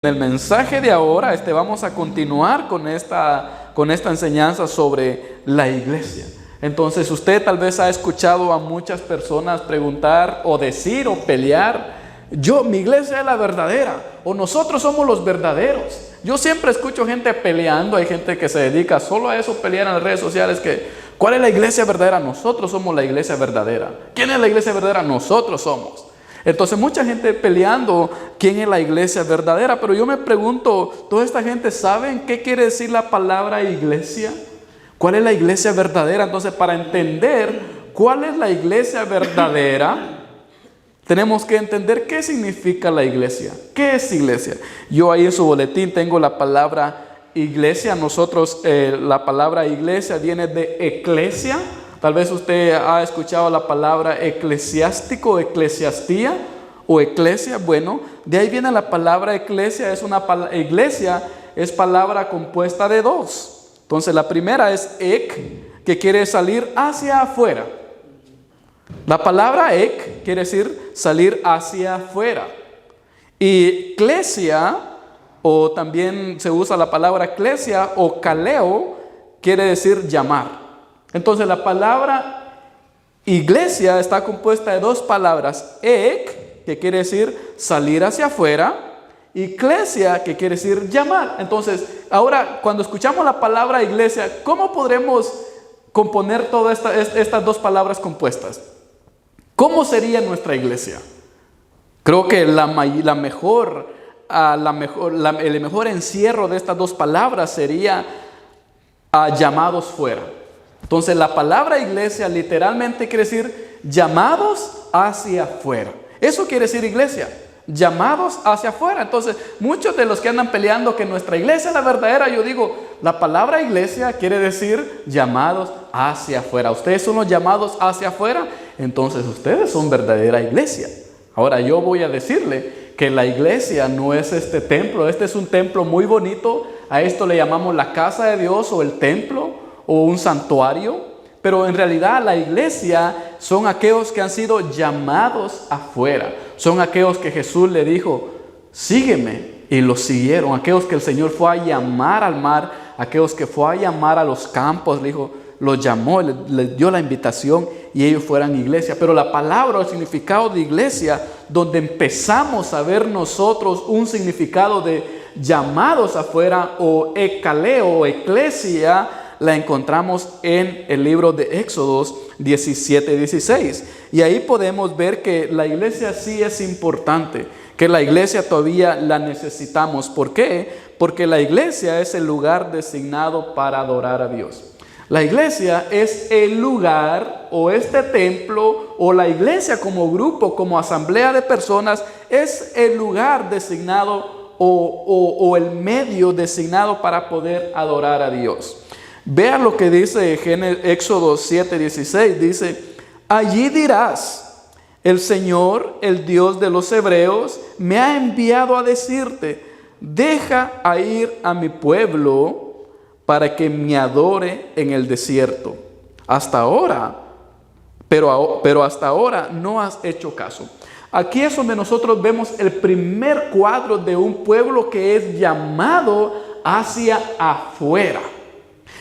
En el mensaje de ahora, vamos a continuar con esta enseñanza sobre la iglesia. Entonces, usted tal vez ha escuchado a muchas personas preguntar o decir o pelear: mi iglesia es la verdadera, o nosotros somos los verdaderos. Yo siempre escucho gente peleando, hay gente que se dedica solo a eso, pelear en las redes sociales, ¿cuál es la iglesia verdadera? Nosotros somos la iglesia verdadera. ¿Quién es la iglesia verdadera? Nosotros somos. Entonces mucha gente peleando quién es la iglesia verdadera, pero yo me pregunto, ¿toda esta gente saben qué quiere decir la palabra iglesia? ¿Cuál es la iglesia verdadera? Entonces, para entender cuál es la iglesia verdadera, tenemos que entender qué significa la iglesia. ¿Qué es iglesia? Yo ahí en su boletín tengo la palabra iglesia. Nosotros, la palabra iglesia viene de eclesia. Tal vez usted ha escuchado la palabra eclesiástico, eclesiastía o eclesia. Bueno, de ahí viene la palabra eclesia. Iglesia es palabra compuesta de dos. Entonces la primera es ek, que quiere salir hacia afuera. La palabra ek quiere decir salir hacia afuera. Y eclesia, o también se usa la palabra eclesia o kaleo, quiere decir llamar. Entonces la palabra iglesia está compuesta de dos palabras: ek, que quiere decir salir hacia afuera, y eclesia, que quiere decir llamar. Entonces, ahora cuando escuchamos la palabra iglesia, ¿cómo podremos componer todas estas dos palabras compuestas? ¿Cómo sería nuestra iglesia? Creo que el mejor encierro de estas dos palabras sería llamados fuera. Entonces la palabra iglesia literalmente quiere decir llamados hacia afuera. Eso quiere decir iglesia, llamados hacia afuera. Entonces muchos de los que andan peleando que nuestra iglesia es la verdadera, yo digo, la palabra iglesia quiere decir llamados hacia afuera. Ustedes son los llamados hacia afuera, entonces ustedes son verdadera iglesia. Ahora yo voy a decirle que la iglesia no es este templo. Este es un templo muy bonito. A esto le llamamos la casa de Dios o el templo o un santuario, pero en realidad la iglesia son aquellos que han sido llamados afuera. Son aquellos que Jesús le dijo: sígueme, y los siguieron. Aquellos que el Señor fue a llamar al mar, aquellos que fue a llamar a los campos, le dijo, los llamó, les dio la invitación y ellos fueran iglesia. Pero la palabra, el significado de iglesia, donde empezamos a ver nosotros un significado de llamados afuera o ekaleo o eclesia, la encontramos en el libro de Éxodos 17:16. Y ahí podemos ver que la iglesia sí es importante, que la iglesia todavía la necesitamos. ¿Por qué? Porque la iglesia es el lugar designado para adorar a Dios. La iglesia es el lugar, o este templo, o la iglesia como grupo, como asamblea de personas, es el lugar designado o el medio designado para poder adorar a Dios. Vean lo que dice Éxodo 7:16. Dice: allí dirás, el Señor, el Dios de los hebreos, me ha enviado a decirte: deja a ir a mi pueblo para que me adore en el desierto. Hasta ahora, pero hasta ahora no has hecho caso. Aquí es donde nosotros vemos el primer cuadro de un pueblo que es llamado hacia afuera.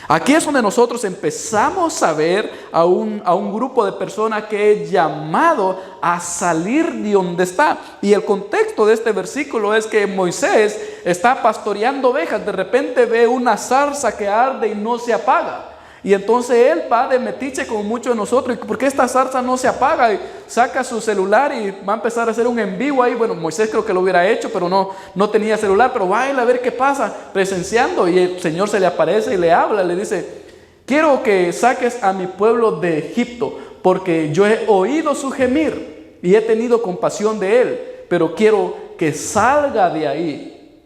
Aquí es donde nosotros empezamos a ver a un grupo de personas que es llamado a salir de donde está. Y el contexto de este versículo es que Moisés está pastoreando ovejas. De repente ve una zarza que arde y no se apaga. Y entonces él va de metiche con muchos de nosotros. ¿Por qué esta zarza no se apaga? Y saca su celular y va a empezar a hacer un en vivo ahí. Bueno, Moisés creo que lo hubiera hecho, pero no tenía celular. Pero va a ir a ver qué pasa, presenciando. Y el Señor se le aparece y le habla. Le dice: quiero que saques a mi pueblo de Egipto, porque yo he oído su gemir y he tenido compasión de él, pero quiero que salga de ahí.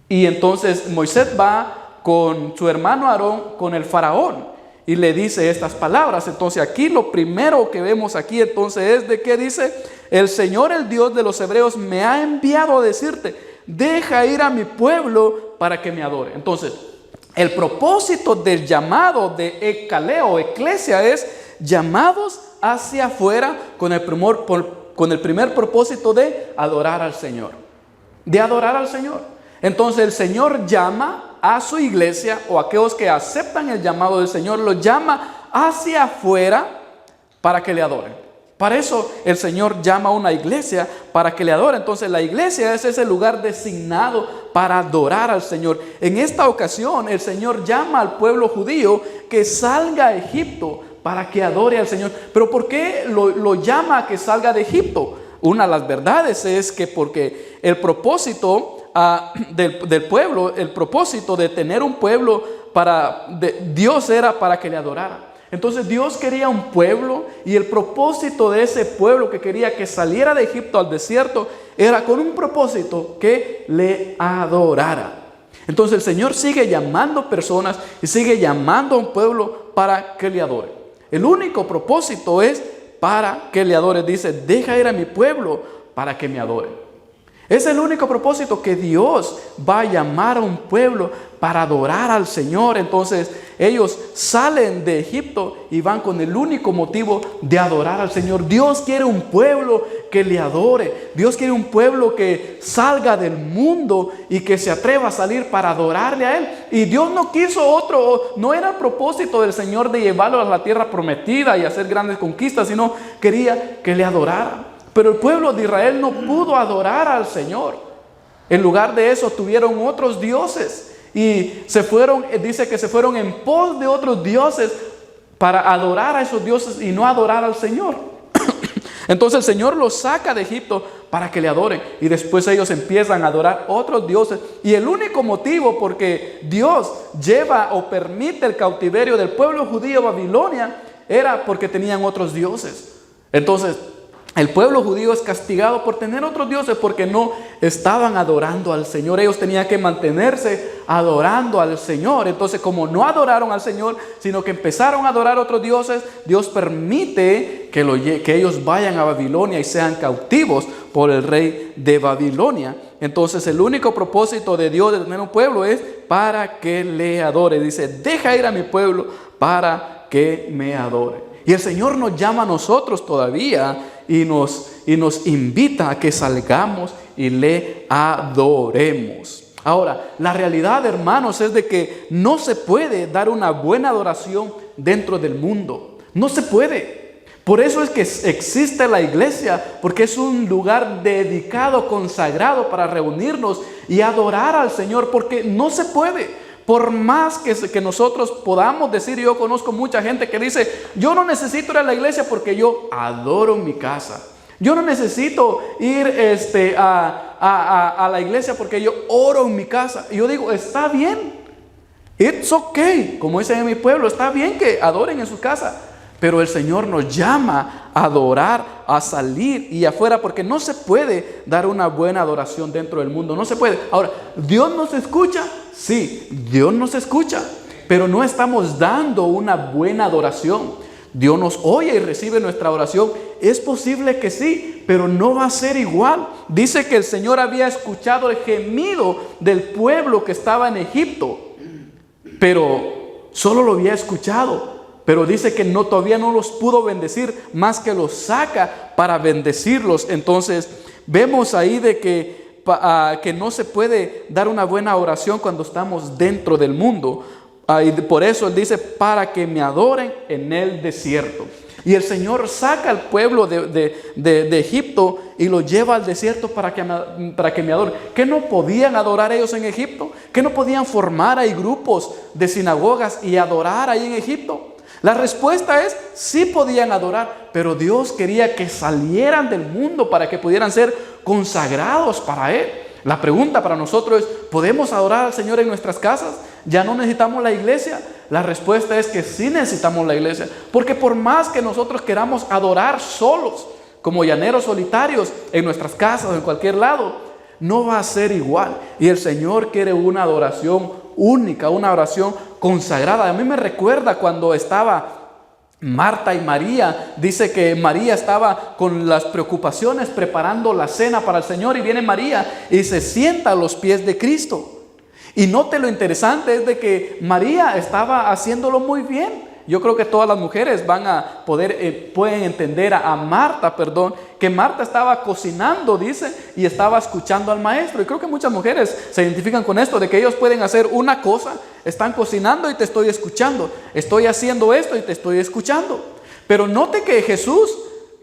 Y entonces Moisés va con su hermano Aarón, con el faraón, y le dice estas palabras. Entonces aquí lo primero que vemos aquí entonces es de que dice: el Señor, el Dios de los hebreos, me ha enviado a decirte: deja ir a mi pueblo para que me adore. Entonces el propósito del llamado de ekaleo, eclesia, es llamados hacia afuera con el primer propósito de adorar al Señor. Entonces el Señor llama a su iglesia, o a aquellos que aceptan el llamado del Señor, los llama hacia afuera para que le adoren. Para eso el Señor llama a una iglesia para que le adore. Entonces la iglesia es ese lugar designado para adorar al Señor. En esta ocasión el Señor llama al pueblo judío que salga a Egipto para que adore al Señor. Pero ¿por qué lo llama a que salga de Egipto? Una de las verdades es que porque el propósito del pueblo, el propósito de tener un pueblo Dios era para que le adorara. Entonces Dios quería un pueblo, y el propósito de ese pueblo que quería que saliera de Egipto al desierto era con un propósito que le adorara. Entonces el Señor sigue llamando personas y sigue llamando a un pueblo para que le adore. El único propósito es para que le adore. Dice, deja ir a mi pueblo para que me adore. Es el único propósito, que Dios va a llamar a un pueblo para adorar al Señor. Entonces ellos salen de Egipto y van con el único motivo de adorar al Señor. Dios quiere un pueblo que le adore. Dios quiere un pueblo que salga del mundo y que se atreva a salir para adorarle a Él. Y Dios no quiso otro, no era el propósito del Señor de llevarlo a la tierra prometida y hacer grandes conquistas, sino quería que le adorara. Pero el pueblo de Israel no pudo adorar al Señor. En lugar de eso tuvieron otros dioses y dice que se fueron en pos de otros dioses para adorar a esos dioses y no adorar al Señor. Entonces el Señor los saca de Egipto para que le adoren, y después ellos empiezan a adorar otros dioses. Y el único motivo porque Dios lleva o permite el cautiverio del pueblo judío a Babilonia era porque tenían otros dioses. Entonces el pueblo judío es castigado por tener otros dioses porque no estaban adorando al Señor. Ellos tenían que mantenerse adorando al Señor. Entonces, como no adoraron al Señor, sino que empezaron a adorar otros dioses, Dios permite que ellos vayan a Babilonia y sean cautivos por el rey de Babilonia. Entonces, el único propósito de Dios de tener un pueblo es para que le adore. Dice, deja ir a mi pueblo para que me adore. Y el Señor nos llama a nosotros todavía y nos invita a que salgamos y le adoremos. Ahora, la realidad, hermanos, es de que no se puede dar una buena adoración dentro del mundo. No se puede. Por eso es que existe la iglesia, porque es un lugar dedicado, consagrado para reunirnos y adorar al Señor, porque no se puede. Por más que nosotros podamos decir, yo conozco mucha gente que dice, yo no necesito ir a la iglesia porque yo adoro en mi casa. Yo no necesito ir a la iglesia porque yo oro en mi casa. Y yo digo, está bien. It's okay. Como dicen en mi pueblo, está bien que adoren en su casa. Pero el Señor nos llama a adorar, a salir y afuera, porque no se puede dar una buena adoración dentro del mundo. No se puede. Ahora, ¿Dios nos escucha? Sí, Dios nos escucha, pero no estamos dando una buena adoración. Dios nos oye y recibe nuestra oración. Es posible que sí, pero no va a ser igual. Dice que el Señor había escuchado el gemido del pueblo que estaba en Egipto, pero solo lo había escuchado. Pero dice que todavía no los pudo bendecir, más que los saca para bendecirlos. Entonces vemos ahí de que no se puede dar una buena oración cuando estamos dentro del mundo. Y por eso Él dice, para que me adoren en el desierto. Y el Señor saca al pueblo de Egipto y lo lleva al desierto para que me adoren. ¿Qué no podían adorar ellos en Egipto? ¿Qué no podían formar ahí grupos de sinagogas y adorar ahí en Egipto? La respuesta es, sí podían adorar, pero Dios quería que salieran del mundo para que pudieran ser consagrados para Él. La pregunta para nosotros es, ¿podemos adorar al Señor en nuestras casas? ¿Ya no necesitamos la iglesia? La respuesta es que sí necesitamos la iglesia, porque por más que nosotros queramos adorar solos, como llaneros solitarios, en nuestras casas o en cualquier lado, no va a ser igual. Y el Señor quiere una adoración única, una oración consagrada. A mí me recuerda cuando estaba Marta y María. Dice que María estaba con las preocupaciones preparando la cena para el Señor, y viene María y se sienta a los pies de Cristo. Y note lo interesante es de que María estaba haciéndolo muy bien. Yo creo que todas las mujeres van a pueden entender a Marta, que Marta estaba cocinando, dice, y estaba escuchando al maestro. Y creo que muchas mujeres se identifican con esto, de que ellos pueden hacer una cosa, están cocinando y te estoy escuchando, estoy haciendo esto y te estoy escuchando. Pero note que Jesús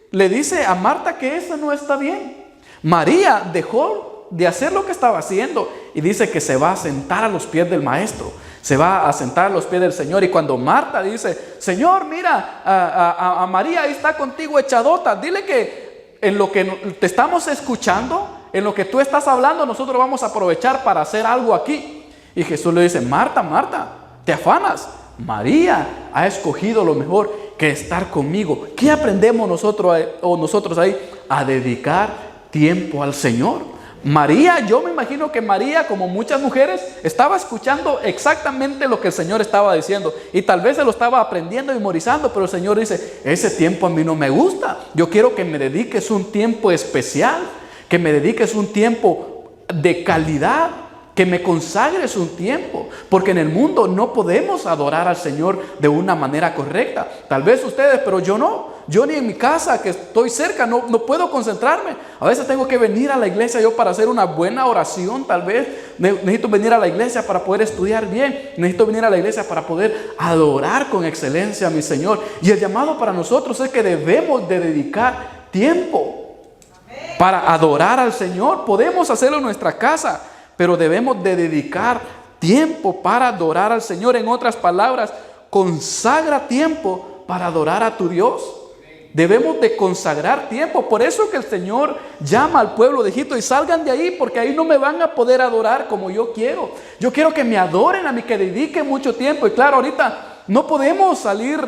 le dice a Marta que eso no está bien. María dejó de hacer lo que estaba haciendo y dice que se va a sentar a los pies del maestro, se va a sentar a los pies del Señor. Y cuando Marta dice, Señor, mira, a María ahí está contigo echadota, dile que en lo que te estamos escuchando, en lo que tú estás hablando, nosotros vamos a aprovechar para hacer algo aquí. Y Jesús le dice, Marta, Marta, te afanas, María ha escogido lo mejor, que estar conmigo. ¿Qué aprendemos nosotros ahí? A dedicar tiempo al Señor. María, yo me imagino que María, como muchas mujeres, estaba escuchando exactamente lo que el Señor estaba diciendo, y tal vez se lo estaba aprendiendo y memorizando, pero el Señor dice, ese tiempo a mí no me gusta, yo quiero que me dediques un tiempo especial, que me dediques un tiempo de calidad, que me consagres un tiempo, porque en el mundo no podemos adorar al Señor de una manera correcta. Tal vez ustedes, pero yo no. Yo ni en mi casa, que estoy cerca, no puedo concentrarme. A veces tengo que venir a la iglesia yo para hacer una buena oración. Tal vez necesito venir a la iglesia para poder estudiar bien. Necesito venir a la iglesia para poder adorar con excelencia a mi Señor. Y el llamado para nosotros es que debemos de dedicar tiempo para adorar al Señor. Podemos hacerlo en nuestra casa, pero debemos de dedicar tiempo para adorar al Señor. En otras palabras, consagra tiempo para adorar a tu Dios. Debemos de consagrar tiempo. Por eso que el Señor llama al pueblo de Egipto y salgan de ahí, porque ahí no me van a poder adorar como yo quiero. Yo quiero que me adoren a mí, que dediquen mucho tiempo. Y claro, ahorita no podemos salir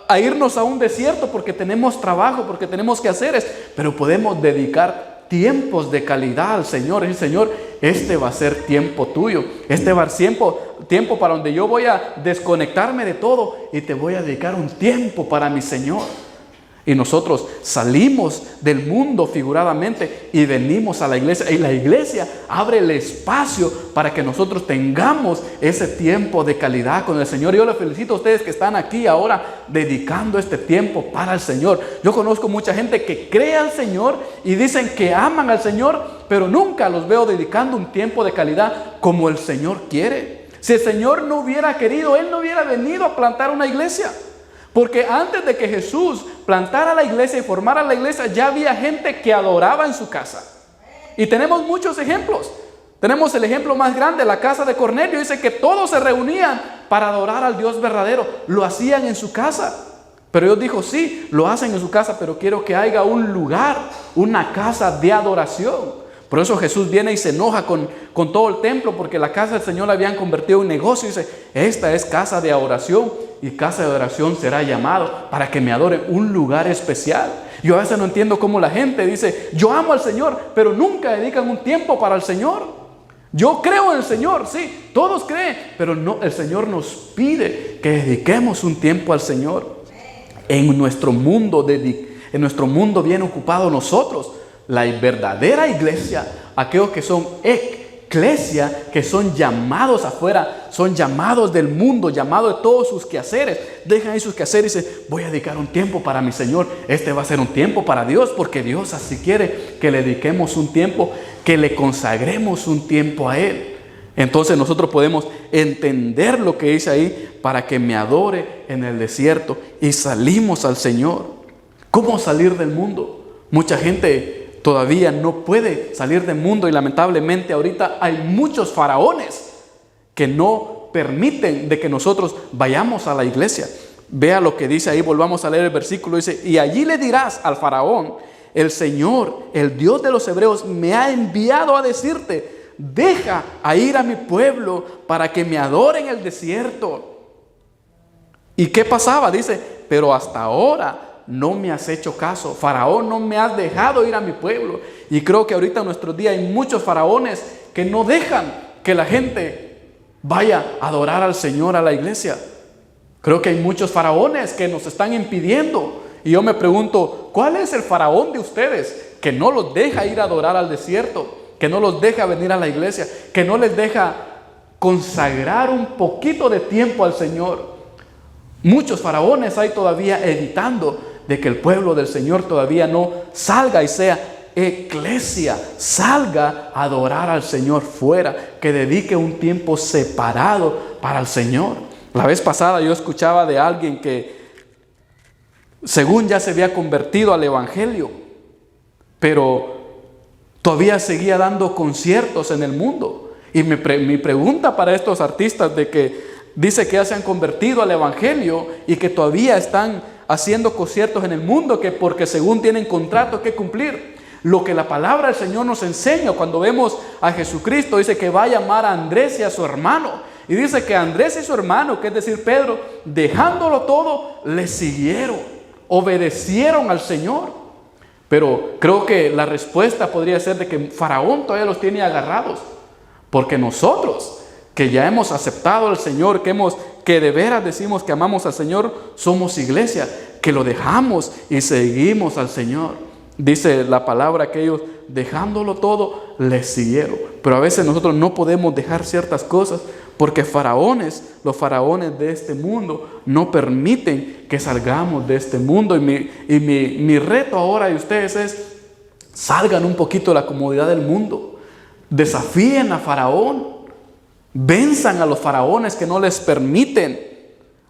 a irnos a un desierto porque tenemos trabajo, porque tenemos quehaceres, pero podemos dedicar tiempos de calidad al Señor. El Señor, este va a ser tiempo tuyo, este va a ser tiempo para donde yo voy a desconectarme de todo y te voy a dedicar un tiempo para mi Señor. Y nosotros salimos del mundo figuradamente y venimos a la iglesia, y la iglesia abre el espacio para que nosotros tengamos ese tiempo de calidad con el Señor. Yo les felicito a ustedes que están aquí ahora dedicando este tiempo para el Señor. Yo conozco mucha gente que cree al Señor y dicen que aman al Señor, pero nunca los veo dedicando un tiempo de calidad como el Señor quiere. Si el Señor no hubiera querido, Él no hubiera venido a plantar una iglesia. Porque antes de que Jesús plantara la iglesia y formara la iglesia, ya había gente que adoraba en su casa. Y tenemos muchos ejemplos. Tenemos el ejemplo más grande, la casa de Cornelio. Dice que todos se reunían para adorar al Dios verdadero. Lo hacían en su casa. Pero Dios dijo, sí, lo hacen en su casa, pero quiero que haya un lugar, una casa de adoración. Por eso Jesús viene y se enoja con todo el templo, porque la casa del Señor la habían convertido en negocio. Y dice, esta es casa de adoración, y casa de adoración será llamado para que me adoren, un lugar especial. Yo a veces no entiendo cómo la gente dice, yo amo al Señor, pero nunca dedican un tiempo para el Señor. Yo creo en el Señor, sí, todos creen, pero no, el Señor nos pide que dediquemos un tiempo al Señor. En nuestro mundo bien ocupado nosotros, la verdadera iglesia, aquellos que son eclesia, que son llamados afuera, son llamados del mundo, llamados de todos sus quehaceres, dejan ahí sus quehaceres y dicen, voy a dedicar un tiempo para mi Señor. Este va a ser un tiempo para Dios, porque Dios así quiere que le dediquemos un tiempo, que le consagremos un tiempo a Él. Entonces nosotros podemos entender lo que dice ahí, para que me adore en el desierto, y salimos al Señor. ¿Cómo salir del mundo? Mucha gente todavía no puede salir del mundo, y lamentablemente ahorita hay muchos faraones que no permiten de que nosotros vayamos a la iglesia. Vea lo que dice ahí, volvamos a leer el versículo, dice, y allí le dirás al faraón, el Señor, el Dios de los hebreos, me ha enviado a decirte, deja a ir a mi pueblo para que me adore en el desierto. ¿Y qué pasaba? Dice, pero hasta ahora no me has hecho caso, Faraón, no me has dejado ir a mi pueblo. Y creo que ahorita en nuestros días hay muchos faraones que no dejan que la gente vaya a adorar al Señor a la iglesia. Creo que hay muchos faraones que nos están impidiendo. Y yo me pregunto, ¿cuál es el faraón de ustedes que no los deja ir a adorar al desierto? Que no los deja venir a la iglesia, que no les deja consagrar un poquito de tiempo al Señor. Muchos faraones hay todavía evitando de que el pueblo del Señor todavía no salga y sea eclesia, salga a adorar al Señor fuera, que dedique un tiempo separado para el Señor. La vez pasada yo escuchaba de alguien que según ya se había convertido al Evangelio, pero todavía seguía dando conciertos en el mundo. Y mi pregunta para estos artistas de que dice que ya se han convertido al Evangelio y que todavía están haciendo conciertos en el mundo, que porque según tienen contratos que cumplir. Lo que la palabra del Señor nos enseña cuando vemos a Jesucristo, dice que va a llamar a Andrés y a su hermano. Y dice que Andrés y su hermano, que es decir Pedro, dejándolo todo, le siguieron, obedecieron al Señor. Pero creo que la respuesta podría ser de que Faraón todavía los tiene agarrados. Porque nosotros, que ya hemos aceptado al Señor, que de veras decimos que amamos al Señor, somos iglesia, que lo dejamos y seguimos al Señor. Dice la palabra que ellos, dejándolo todo, le siguieron. Pero a veces nosotros no podemos dejar ciertas cosas porque los faraones de este mundo no permiten que salgamos de este mundo. Y mi reto ahora de ustedes es, salgan un poquito de la comodidad del mundo. Desafíen a Faraón. Venzan a los faraones que no les permiten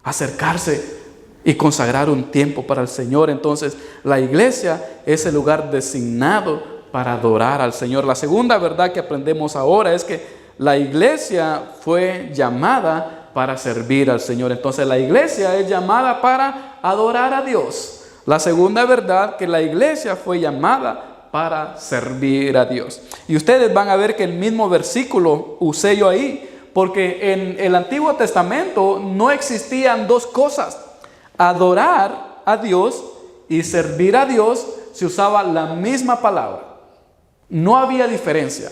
acercarse y consagrar un tiempo para el Señor. Entonces, la iglesia es el lugar designado para adorar al Señor. La segunda verdad que aprendemos ahora es que la iglesia fue llamada para servir al Señor. Entonces, la iglesia es llamada para adorar a Dios. La segunda verdad, que la iglesia fue llamada para servir a Dios. Y ustedes van a ver que el mismo versículo usé yo ahí, porque en el Antiguo Testamento no existían dos cosas. Adorar a Dios y servir a Dios se usaba la misma palabra. No había diferencia.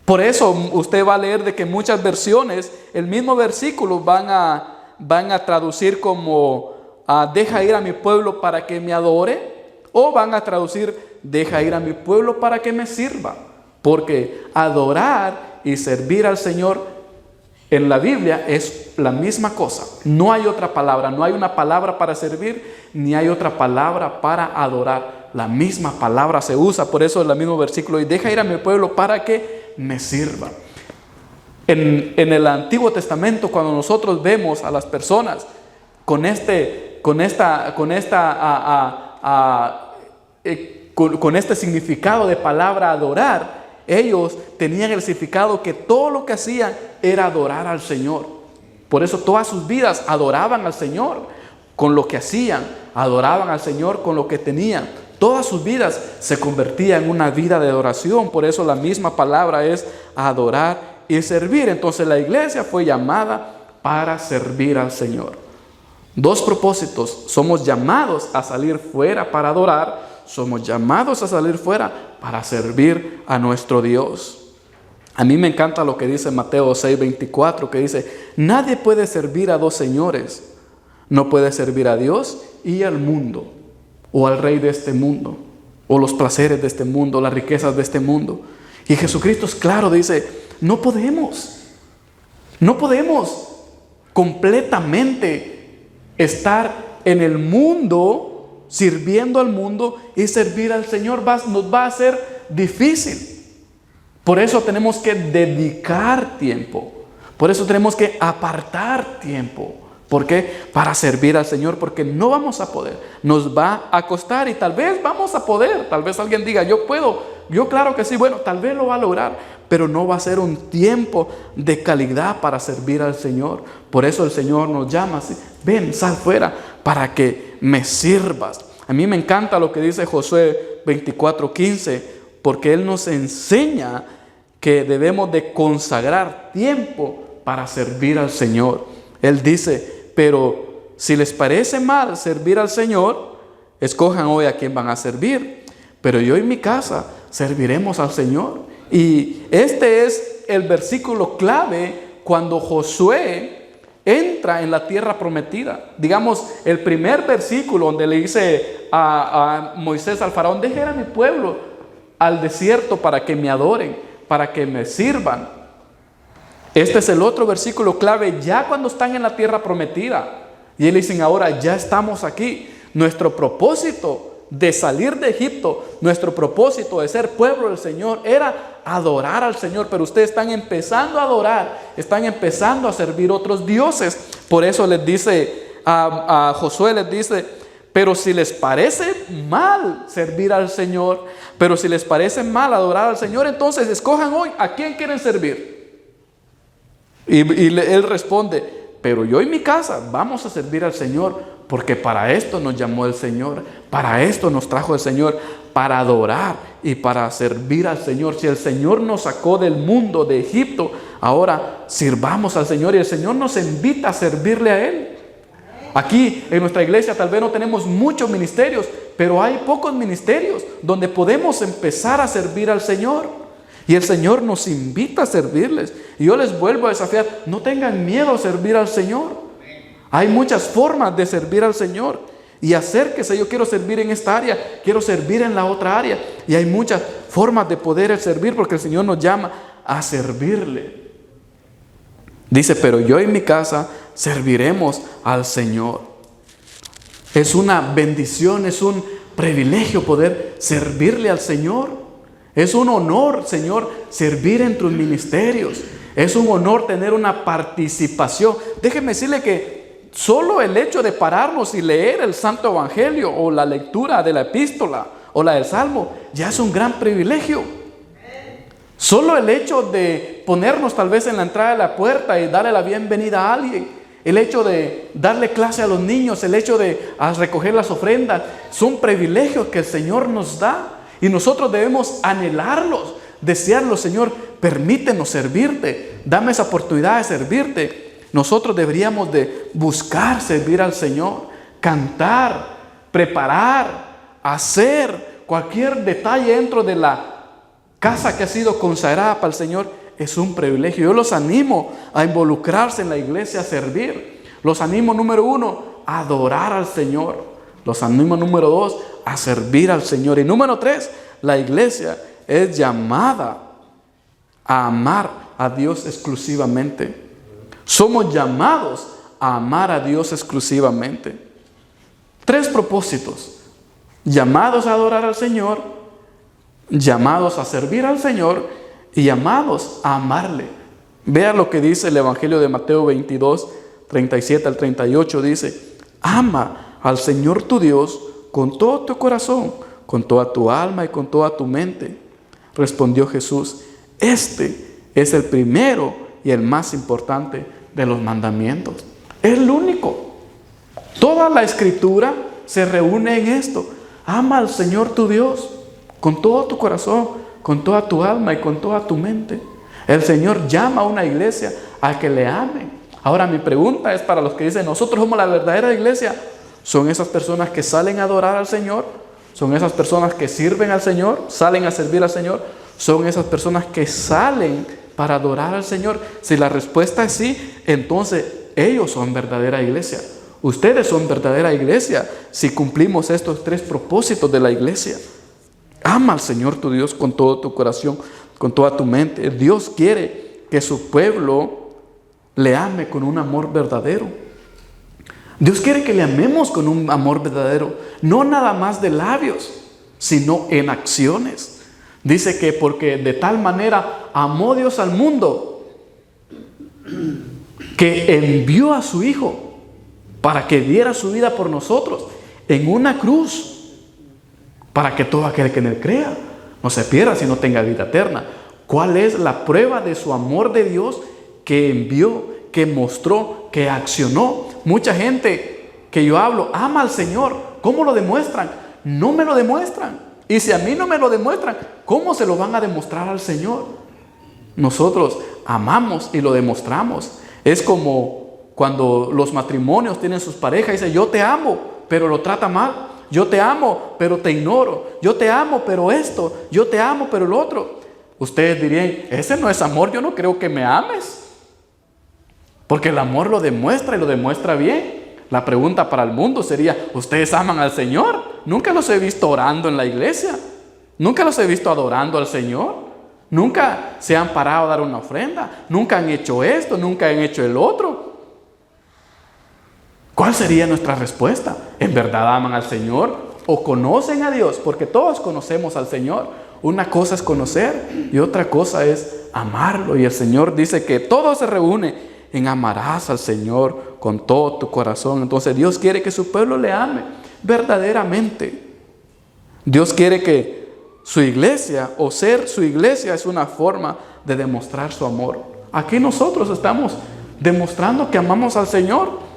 Por eso usted va a leer de que muchas versiones, el mismo versículo van a traducir como deja ir a mi pueblo para que me adore, o van a traducir deja ir a mi pueblo para que me sirva. Porque adorar y servir al Señor en la Biblia es la misma cosa. No hay otra palabra, no hay una palabra para servir, ni hay otra palabra para adorar. La misma palabra se usa, por eso es el mismo versículo. Y deja ir a mi pueblo para que me sirva. En el Antiguo Testamento, cuando nosotros vemos a las personas con este significado de palabra adorar, ellos tenían el significado que todo lo que hacían era adorar al Señor. Por eso todas sus vidas adoraban al Señor con lo que hacían, adoraban al Señor con lo que tenían. Todas sus vidas se convertían en una vida de adoración. Por eso la misma palabra es adorar y servir. Entonces la iglesia fue llamada para servir al Señor. Dos propósitos: somos llamados a salir fuera para adorar, somos llamados a salir fuera para servir a nuestro Dios. A mí me encanta lo que dice Mateo 6:24, que dice: nadie puede servir a dos señores. No puede servir a Dios y al mundo, o al rey de este mundo, o los placeres de este mundo, las riquezas de este mundo. Y Jesucristo es claro, dice: no podemos completamente estar en el mundo, sirviendo al mundo y servir al Señor. Nos va a ser difícil. Por eso tenemos que dedicar tiempo. Por eso tenemos que apartar tiempo. ¿Por qué? Para servir al Señor, porque no vamos a poder. Nos va a costar y tal vez vamos a poder. Tal vez alguien diga: yo puedo. Yo claro que sí. Bueno, tal vez lo va a lograr, pero no va a ser un tiempo de calidad para servir al Señor. Por eso el Señor nos llama así: ven, sal fuera para que me sirvas. A mí me encanta lo que dice Josué 24:15, porque Él nos enseña que debemos de consagrar tiempo para servir al Señor. Él dice: pero si les parece mal servir al Señor, escojan hoy a quién van a servir. Pero yo y mi casa serviremos al Señor. Y este es el versículo clave cuando Josué entra en la tierra prometida. Digamos, el primer versículo donde le dice a Moisés, al faraón: deje ir a mi pueblo al desierto para que me adoren, para que me sirvan. Este es el otro versículo clave ya cuando están en la tierra prometida. Y ellos dicen, ahora ya estamos aquí. Nuestro propósito de salir de Egipto, nuestro propósito de ser pueblo del Señor era adorar al Señor, pero ustedes están empezando a adorar, están empezando a servir otros dioses. Por eso les dice a Josué, les dice, pero si les parece mal servir al Señor, pero si les parece mal adorar al Señor, entonces escojan hoy a quién quieren servir. Y él responde, pero yo y mi casa vamos a servir al Señor, porque para esto nos llamó el Señor, para esto nos trajo el Señor, para adorar y para servir al Señor. Si el Señor nos sacó del mundo de Egipto, ahora sirvamos al Señor, y el Señor nos invita a servirle a Él. Aquí en nuestra iglesia tal vez no tenemos muchos ministerios, pero hay pocos ministerios donde podemos empezar a servir al Señor. Y el Señor nos invita a servirles. Y yo les vuelvo a desafiar, no tengan miedo a servir al Señor. Hay muchas formas de servir al Señor. Y acérquese, yo quiero servir en esta área, quiero servir en la otra área. Y hay muchas formas de poder servir, porque el Señor nos llama a servirle. Dice, pero yo y mi casa serviremos al Señor. Es una bendición, es un privilegio poder servirle al Señor. Es un honor, Señor, servir en tus ministerios. Es un honor tener una participación. Déjeme decirle que solo el hecho de pararnos y leer el Santo Evangelio, o la lectura de la epístola o la del Salmo, ya es un gran privilegio. Solo el hecho de ponernos tal vez en la entrada de la puerta y darle la bienvenida a alguien, el hecho de darle clase a los niños, el hecho de recoger las ofrendas, son privilegios que el Señor nos da. Y nosotros debemos anhelarlos, desearlos. Señor, permítenos servirte, dame esa oportunidad de servirte. Nosotros deberíamos de buscar servir al Señor, cantar, preparar, hacer cualquier detalle dentro de la casa que ha sido consagrada para el Señor. Es un privilegio. Yo los animo a involucrarse en la iglesia, a servir. Los animo, número 1, a adorar al Señor. Los animo, número 2, a servir al Señor. Y número 3, la iglesia es llamada a amar a Dios exclusivamente. Somos llamados a amar a Dios exclusivamente. 3 propósitos: llamados a adorar al Señor, llamados a servir al Señor y llamados a amarle. Vea lo que dice el Evangelio de Mateo 22, 37 al 38. Dice, ama al Señor tu Dios con todo tu corazón, con toda tu alma y con toda tu mente. Respondió Jesús, este es el primero y el más importante de los mandamientos. Es el único. Toda la Escritura se reúne en esto. Ama al Señor tu Dios con todo tu corazón, con toda tu alma y con toda tu mente. El Señor llama a una iglesia a que le amen. Ahora mi pregunta es para los que dicen, nosotros somos la verdadera iglesia. ¿Son esas personas que salen a adorar al Señor? ¿Son esas personas que sirven al Señor? ¿Salen a servir al Señor? ¿Son esas personas que salen para adorar al Señor? Si la respuesta es sí, entonces ellos son verdadera iglesia. Ustedes son verdadera iglesia si cumplimos estos 3 propósitos de la iglesia. Ama al Señor tu Dios con todo tu corazón, con toda tu mente. Dios quiere que su pueblo le ame con un amor verdadero. Dios quiere que le amemos con un amor verdadero, no nada más de labios, sino en acciones. Dice que porque de tal manera amó Dios al mundo, que envió a su Hijo para que diera su vida por nosotros en una cruz, para que todo aquel que en él crea no se pierda, sino tenga vida eterna. ¿Cuál es la prueba de su amor de Dios? Que envió, que mostró, que accionó. Mucha gente que yo hablo ama al Señor. ¿Cómo lo demuestran? No me lo demuestran. Y si a mí no me lo demuestran, ¿cómo se lo van a demostrar al Señor? Nosotros amamos y lo demostramos. Es como cuando los matrimonios tienen sus parejas y dicen, yo te amo, pero lo trata mal. Yo te amo, pero te ignoro. Yo te amo, pero esto. Yo te amo, pero el otro. Ustedes dirían, ese no es amor, yo no creo que me ames. Porque el amor lo demuestra y lo demuestra bien. La pregunta para el mundo sería, ¿ustedes aman al Señor? Nunca los he visto orando en la iglesia. Nunca los he visto adorando al Señor. Nunca se han parado a dar una ofrenda. Nunca han hecho esto, nunca han hecho el otro. ¿cuál sería nuestra respuesta? ¿En verdad aman al Señor o conocen a Dios? Porque todos conocemos al Señor. Una cosa es conocer y otra cosa es amarlo. Y el Señor dice que todo se reúne en amarás al Señor con todo tu corazón. Entonces Dios quiere que su pueblo le ame verdaderamente. Dios quiere que su iglesia o ser su iglesia es una forma de demostrar su amor. Aquí nosotros estamos demostrando que amamos al Señor.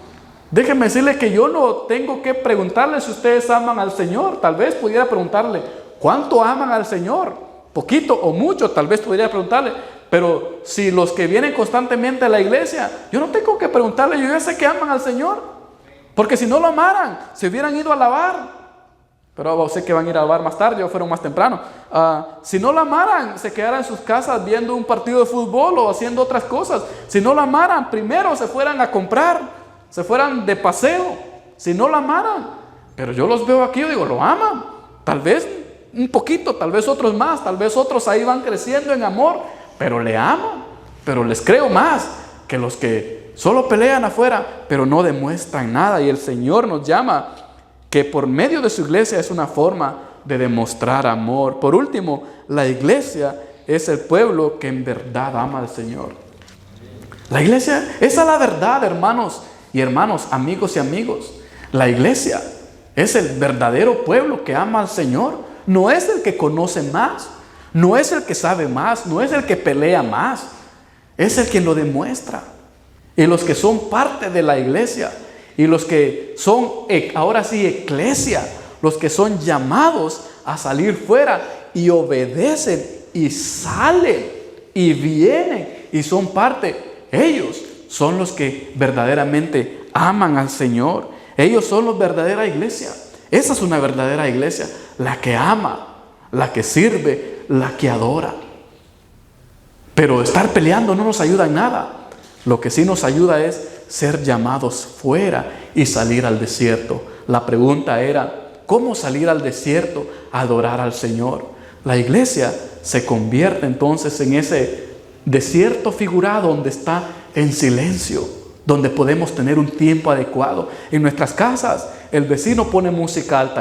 Déjenme decirle que yo no tengo que preguntarle si ustedes aman al Señor. Tal vez pudiera preguntarle, ¿cuánto aman al Señor? ¿Poquito o mucho? Tal vez pudiera preguntarle. Pero si los que vienen constantemente a la iglesia, yo no tengo que preguntarle, yo ya sé que aman al Señor. Porque si no lo amaran, se hubieran ido a lavar. Pero sé que van a ir a lavar más tarde, o fueron más temprano. Si no lo amaran, se quedaran en sus casas viendo un partido de fútbol o haciendo otras cosas. Si no lo amaran, primero se fueran a comprar, se fueran de paseo. Si no lo amaran. Pero yo los veo aquí, yo digo, lo aman. Tal vez un poquito, tal vez otros más, tal vez otros ahí van creciendo en amor. Pero le amo, pero les creo más que los que solo pelean afuera, pero no demuestran nada. Y el Señor nos llama que por medio de su iglesia es una forma de demostrar amor. Por último, la iglesia es el pueblo que en verdad ama al Señor. La iglesia, esa es la verdad, hermanos y hermanos, amigos y amigos. La iglesia es el verdadero pueblo que ama al Señor. No es el que conoce más. No es el que sabe más, no es el que pelea más, es el que lo demuestra. Y los que son parte de la iglesia, y los que son, ahora sí, eclesia, los que son llamados a salir fuera y obedecen y salen y vienen y son parte, ellos son los que verdaderamente aman al Señor. Ellos son la verdadera iglesia. Esa es una verdadera iglesia, la que ama, la que sirve, la que adora. Pero estar peleando no nos ayuda en nada. Lo que sí nos ayuda es ser llamados fuera y salir al desierto. La pregunta era, ¿cómo salir al desierto a adorar al Señor? La iglesia se convierte entonces en ese desierto figurado donde está en silencio, donde podemos tener un tiempo adecuado. En nuestras casas, el vecino pone música alta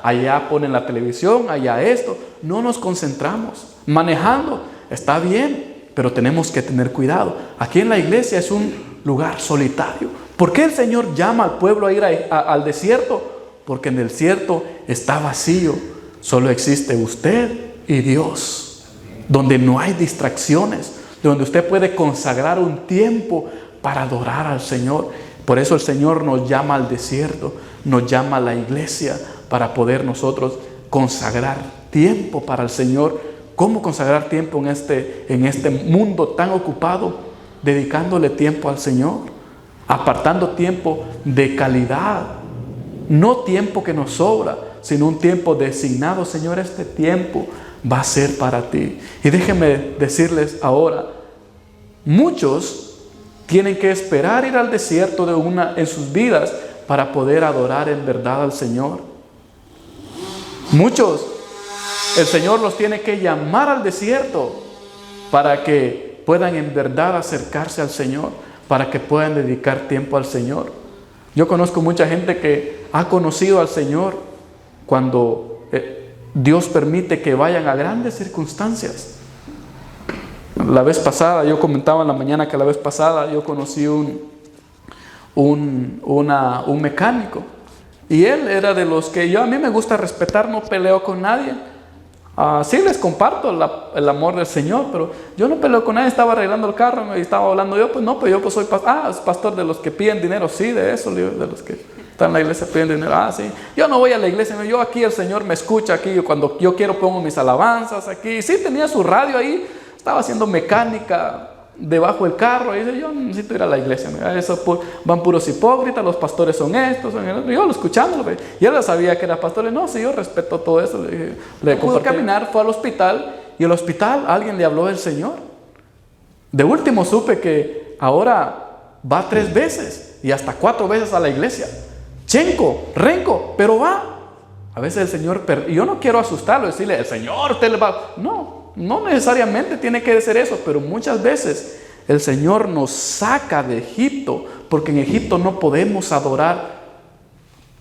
allá ponen la televisión, allá esto. No nos concentramos. Manejando, está bien, pero tenemos que tener cuidado. Aquí en la iglesia es un lugar solitario. ¿Por qué el Señor llama al pueblo a ir al desierto? Porque en el desierto está vacío. Solo existe usted y Dios. Donde no hay distracciones. Donde usted puede consagrar un tiempo para adorar al Señor. Por eso el Señor nos llama al desierto, nos llama a la iglesia para poder nosotros consagrar tiempo para el Señor. ¿Cómo consagrar tiempo en este mundo tan ocupado? Dedicándole tiempo al Señor, apartando tiempo de calidad, no tiempo que nos sobra, sino un tiempo designado. Señor, este tiempo va a ser para ti. Y déjenme decirles ahora, muchos tienen que esperar ir al desierto en sus vidas para poder adorar en verdad al Señor. Muchos, el Señor los tiene que llamar al desierto para que puedan en verdad acercarse al Señor, para que puedan dedicar tiempo al Señor. Yo conozco mucha gente que ha conocido al Señor cuando Dios permite que vayan a grandes circunstancias. La vez pasada, yo comentaba en la mañana que la vez pasada yo conocí un mecánico. Y él era de los que a mí me gusta respetar, no peleo con nadie. Sí les comparto el amor del Señor, pero yo no peleo con nadie. Estaba arreglando el carro y estaba hablando yo, yo soy pastor. Es pastor de los que piden dinero, sí, de eso, de los que están en la iglesia piden dinero. Sí. Yo no voy a la iglesia, yo aquí el Señor me escucha aquí, cuando yo quiero pongo mis alabanzas aquí. Sí, tenía su radio ahí. Estaba haciendo mecánica debajo del carro y dice, yo necesito ir a la iglesia. Mira, van puros hipócritas, los pastores son estos, son el otro. Yo lo escuchándolo, y él sabía que era pastor. No, sí, yo respeto todo eso. Le pudo caminar, fue al hospital y en el hospital alguien le habló del Señor. De último supe que ahora va 3 veces y hasta 4 veces a la iglesia. Renco, pero va. A veces el Señor, y yo no quiero asustarlo, decirle, el Señor te le va. No necesariamente tiene que ser eso, pero muchas veces El Señor nos saca de Egipto, porque en Egipto no podemos adorar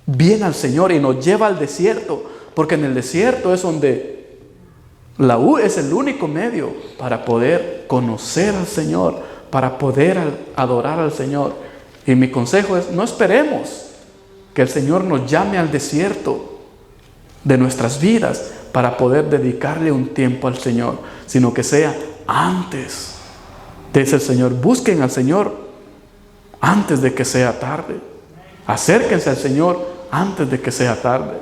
bien al Señor, y nos lleva al desierto, porque en el desierto es donde es el único medio para poder conocer al Señor, para poder adorar al Señor. Y mi consejo es: no esperemos que el Señor nos llame al desierto de nuestras vidas para poder dedicarle un tiempo al Señor, sino que sea antes. Dice el Señor: busquen al Señor antes de que sea tarde. Acérquense al Señor antes de que sea tarde.